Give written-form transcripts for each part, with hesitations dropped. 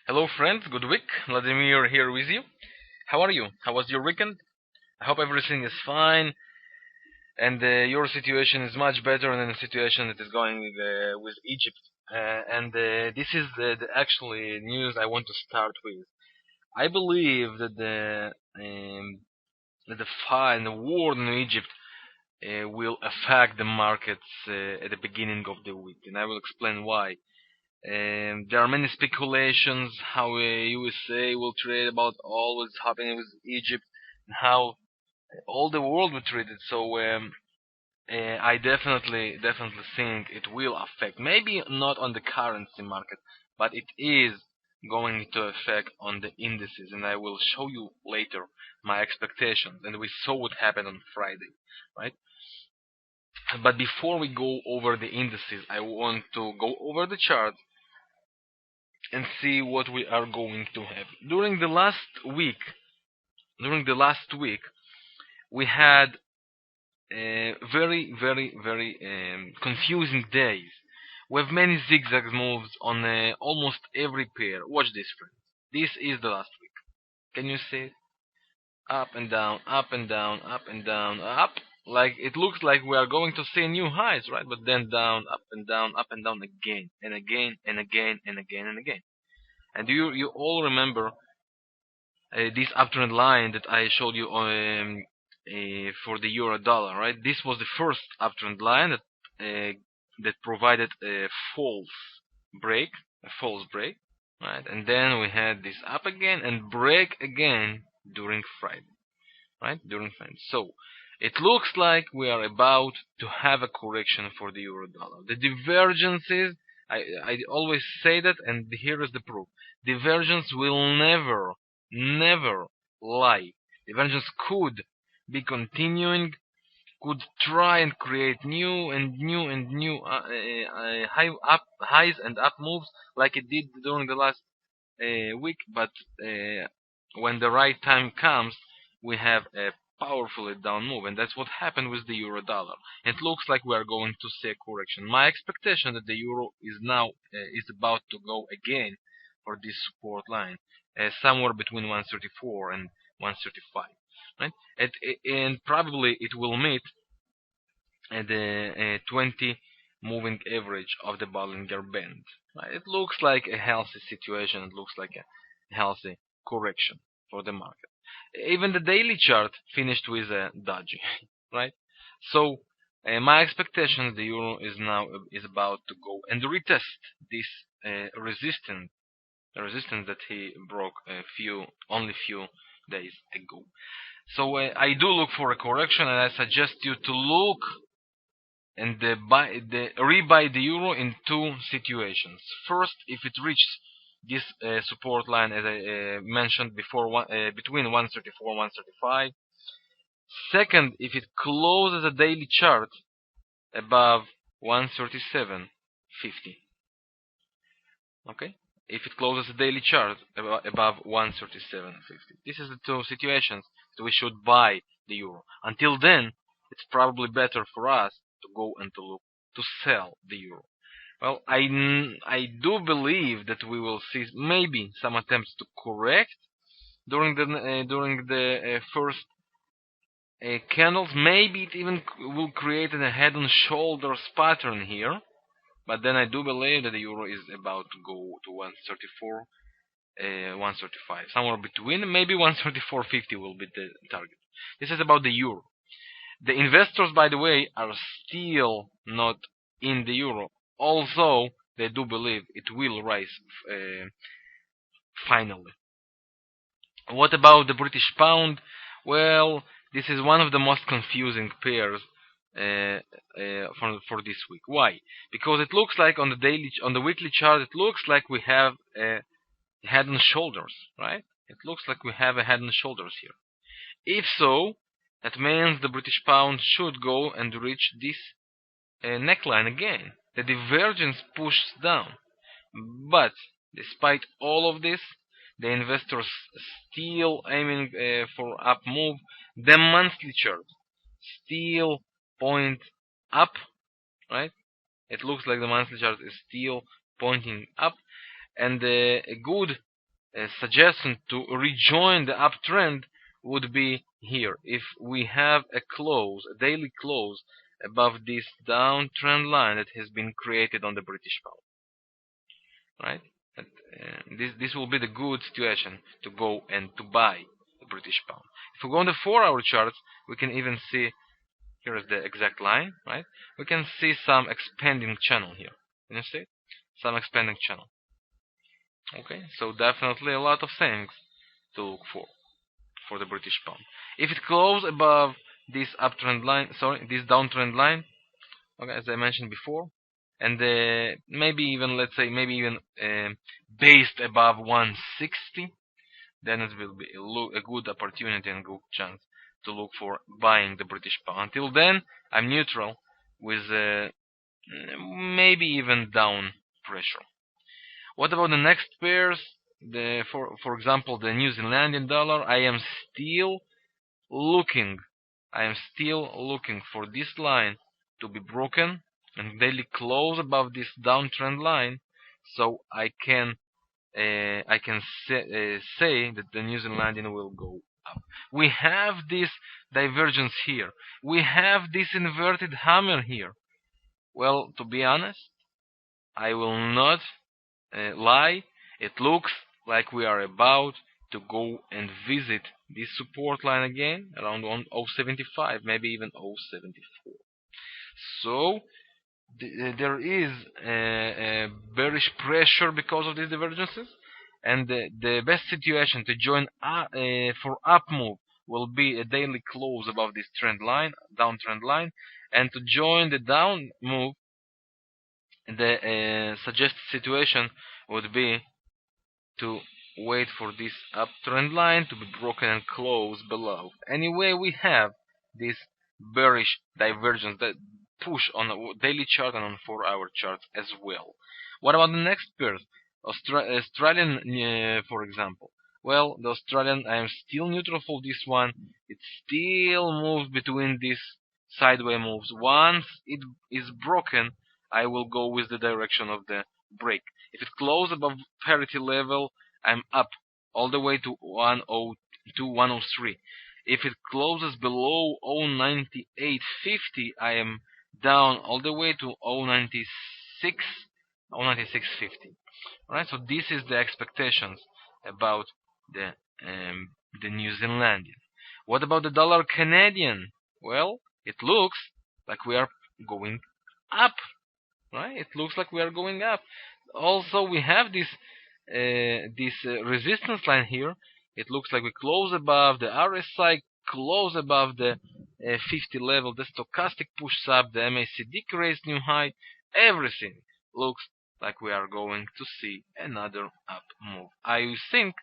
Hello, friends. Good week. Vladimir here with you. How are you? How was your weekend? I hope everything is fine and your situation is much better than the situation that is going with Egypt. And this is the actually news I want to start with. I believe that the fire and the war in Egypt will affect the markets at the beginning of the week, and I will explain why. There are many speculations how USA will trade about all what's happening with Egypt and how all the world will treat it. So I definitely think it will affect. Maybe not on the currency market, but it is going to affect on the indices, and I will show you later my expectations. And we saw what happened on Friday, right? But before we go over the indices, I want to go over the chart and see what we are going to have. During the last week, we had very confusing days. We have many zigzag moves on almost every pair. Watch this, friends. This is the last week. Can you see it? Up and down, up and down, up and down, up. Like it looks like we are going to see new highs, right? But then down, up and down again, and again, and again, and again, and again. And you all remember this uptrend line that I showed you for the euro dollar, right? This was the first uptrend line that provided a break, a false break, right? And then we had this up again and break again during Friday, right? During Friday. So it looks like we are about to have a correction for the euro dollar. The divergences, I always say that, and here is the proof. Divergence will never lie. Divergence could be continuing, could try and create new and new and new highs and up moves like it did during the last week. But when the right time comes, we have a powerfully down move, and that's what happened with the euro dollar. It looks like we are going to see a correction. My expectation that the euro is now is about to go again for this support line, somewhere between 134 and 135, right? And probably it will meet the 20 moving average of the Bollinger Band. Right? It looks like a healthy situation. It looks like a healthy correction for the market. Even the daily chart finished with a dodgy, right? So my expectation the euro is about to go and retest this resistance, the resistance that he broke only few days ago. So I do look for a correction, and I suggest you to look and rebuy the euro in two situations. First, if it reaches this support line, as I mentioned before, between 134 and 135. Second, if it closes a daily chart above 137.50. Okay, if it closes a daily chart above 137.50. This is the two situations that we should buy the euro. Until then, it's probably better for us to go and to look to sell the euro. Well, I do believe that we will see maybe some attempts to correct during the first candles. Maybe it even will create a head and shoulders pattern here. But then I do believe that the euro is about to go to 134, 135, somewhere between. Maybe 134.50 will be the target. This is about the euro. The investors, by the way, are still not in the euro, although they do believe it will rise finally. What about the British pound? Well, this is one of the most confusing pairs for this week. Why? Because it looks like on the weekly chart, it looks like we have a head and shoulders, right? It looks like we have a head and shoulders here. If so, that means the British pound should go and reach this neckline again. The divergence pushes down, but despite all of this, the investors still aiming for up move. The monthly chart still point up, right? It looks like the monthly chart is still pointing up, and a good suggestion to rejoin the uptrend would be here. If we have a daily close above this downtrend line that has been created on the British pound, right? This will be the good situation to go and to buy the British pound. If we go on the 4-hour charts, we can even see, here is the exact line, right? We can see some expanding channel here. Can you see? Some expanding channel. Okay, so definitely a lot of things to look for the British pound. If it closes above this uptrend line, this downtrend line, okay, as I mentioned before, and maybe even, let's say, based above 160, then it will be a good opportunity and good chance to look for buying the British pound. Until then, I'm neutral with maybe even down pressure. What about the next pairs? For example, the New Zealandian dollar. I am still looking for this line to be broken and daily close above this downtrend line, so I can say that the New Zealandian will go up. We have this divergence here. We have this inverted hammer here. Well, to be honest, I will not lie. It looks like we are about to go and visit this support line again around 0.75, maybe even 0.74. So there is a bearish pressure because of these divergences, and the best situation to join for up move will be a daily close above this downtrend line, and to join the down move, the suggested situation would be to wait for this uptrend line to be broken and close below. Anyway, we have this bearish divergence that push on a daily chart and on 4-hour charts as well. What about the next pairs? Australian, for example. Well, the Australian, I am still neutral for this one. It still moves between these sideways moves. Once it is broken, I will go with the direction of the break. If it closes above parity level, I'm up all the way to 102, 103. If it closes below 0.9850, I am down all the way to 0.96, 0.9650. Alright, so this is the expectations about the New Zealandian. What about the dollar Canadian? Well, it looks like we are going up. Right? It looks like we are going up. Also, we have this resistance line here. It looks like we close above the RSI, close above the 50 level. The stochastic pushes up. The MACD creates new high. Everything looks like we are going to see another up move. I think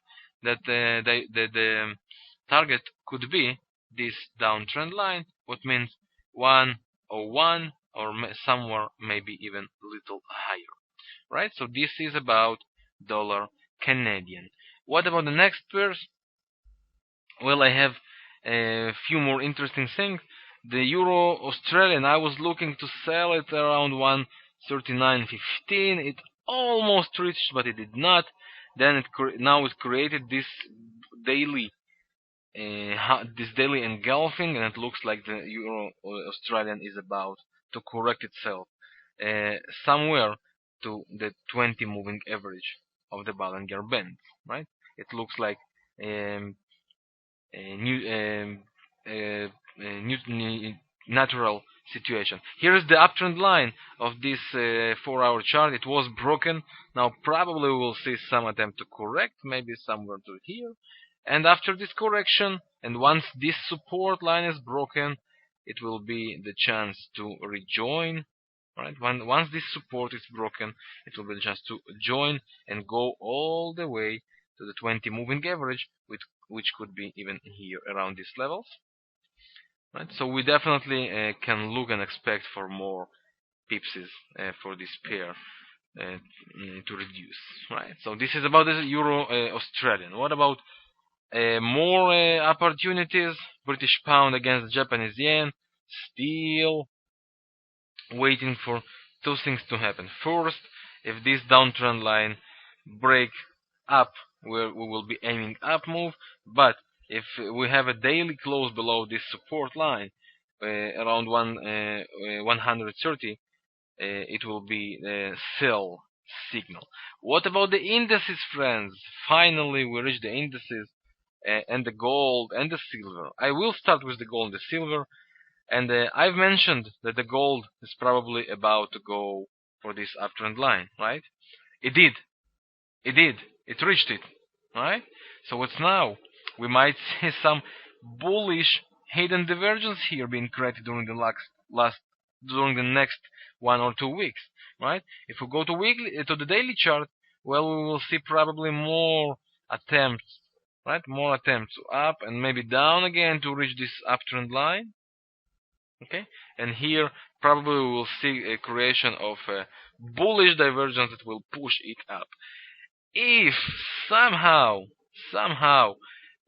that the target could be this downtrend line, what means 101 or somewhere maybe even a little higher, right? So this is about dollar Canadian. What about the next pairs? Well, I have a few more interesting things. The Euro Australian, I was looking to sell it around 139.15. It almost reached, but it did not. Then now it created this daily engulfing, and it looks like the Euro Australian is about to correct itself somewhere to the 20 moving average of the Bollinger Band, right? It looks like natural situation. Here is the uptrend line of this 4-hour chart. It was broken. Now probably we will see some attempt to correct, maybe somewhere to here. And after this correction, and once this support line is broken, it will be the chance to rejoin. Right? Once this support is broken, it will be the chance to join and go all the way to the 20 moving average, which could be even here around these levels. Right? So we definitely can look and expect for more pipses for this pair to reduce. Right? So this is about the Euro Australian. What about more opportunities? British pound against Japanese yen. Still waiting for two things to happen. First, if this downtrend line break up where we will be aiming up move. But if we have a daily close below this support line around 130, it will be a sell signal. What about the indices, friends? Finally, we reached the indices and the gold and the silver. I will start with the gold and the silver. And I've mentioned that the gold is probably about to go for this uptrend line, right? It did. It did. It reached it, right? So what's now? We might see some bullish hidden divergence here being created during the during the next 1 or 2 weeks, right? If we go to the daily chart, well, we will see probably more attempts, right? More attempts up and maybe down again to reach this uptrend line. Okay, and here probably we will see a creation of a bullish divergence that will push it up. If somehow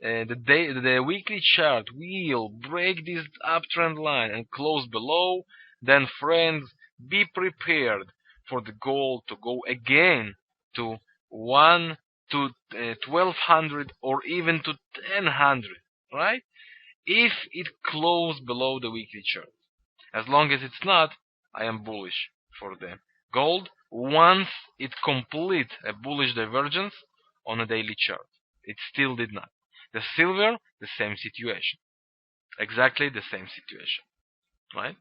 the weekly chart will break this uptrend line and close below, then friends, be prepared for the gold to go again to 1200 or even to 1000, right? If it closes below the weekly chart. As long as it's not, I am bullish for the gold once it completes a bullish divergence on a daily chart. It still did not. The silver, the same situation. Exactly the same situation. Right?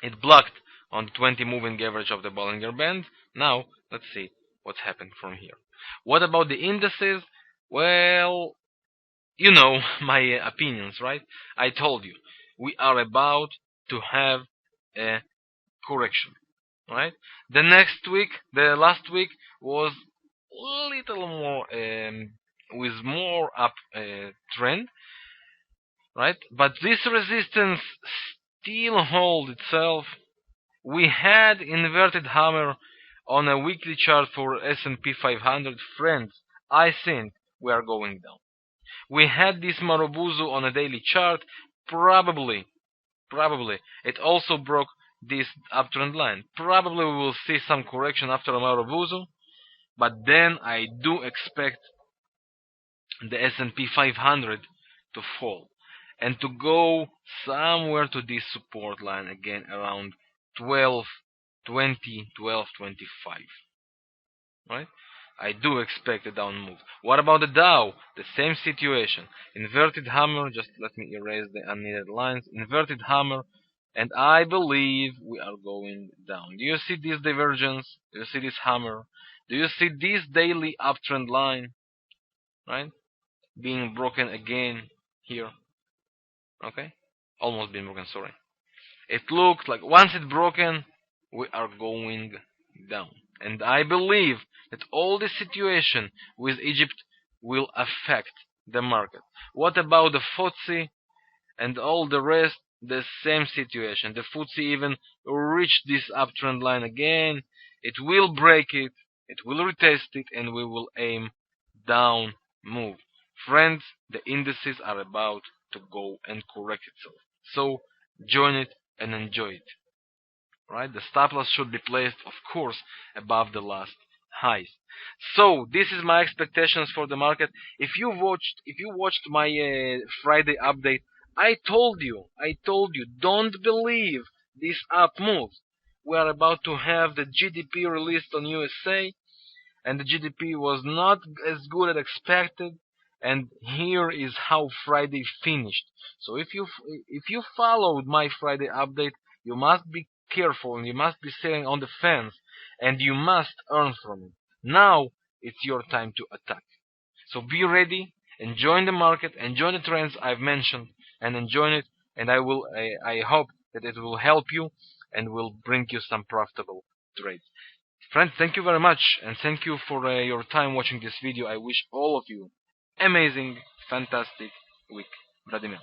It blocked on the 20 moving average of the Bollinger Band. Now, let's see what's happened from here. What about the indices? Well, you know my opinions, right? I told you we are about to have a correction, right? The last week was a little more with more up trend, right? But this resistance still holds itself. We had inverted hammer on a weekly chart for S&P 500. Friends, I think we are going down. We had this Marubozu on a daily chart. Probably it also broke this uptrend line. Probably we will see some correction after Marubozu, but then I do expect the S&P 500 to fall and to go somewhere to this support line again around 1220, 1225, right? I do expect a down move. What about the Dow? The same situation. Inverted hammer. Just let me erase the unneeded lines. Inverted hammer. And I believe we are going down. Do you see this divergence? Do you see this hammer? Do you see this daily uptrend line? Right? Being broken again here. Okay? Almost being broken, sorry. It looks like once it's broken, we are going down. And I believe that all this situation with Egypt will affect the market. What about the FTSE and all the rest? The same situation. The FTSE even reached this uptrend line again. It will break it. It will retest it, and we will aim down move. Friends, the indices are about to go and correct itself. So join it and enjoy it. Right? The stop loss should be placed, of course, above the last highs. So this is my expectations for the market. If you watched my Friday update, I told you, don't believe these up moves. We are about to have the GDP released on USA, and the GDP was not as good as expected. And here is how Friday finished. So if you followed my Friday update, you must be careful and you must be sitting on the fence and you must earn from it. Now it's your time to attack. So be ready and join the market and join the trends I've mentioned and enjoy it. And I hope that it will help you and will bring you some profitable trades. Friends, thank you very much and thank you for your time watching this video. I wish all of you amazing, fantastic week. Vladimir.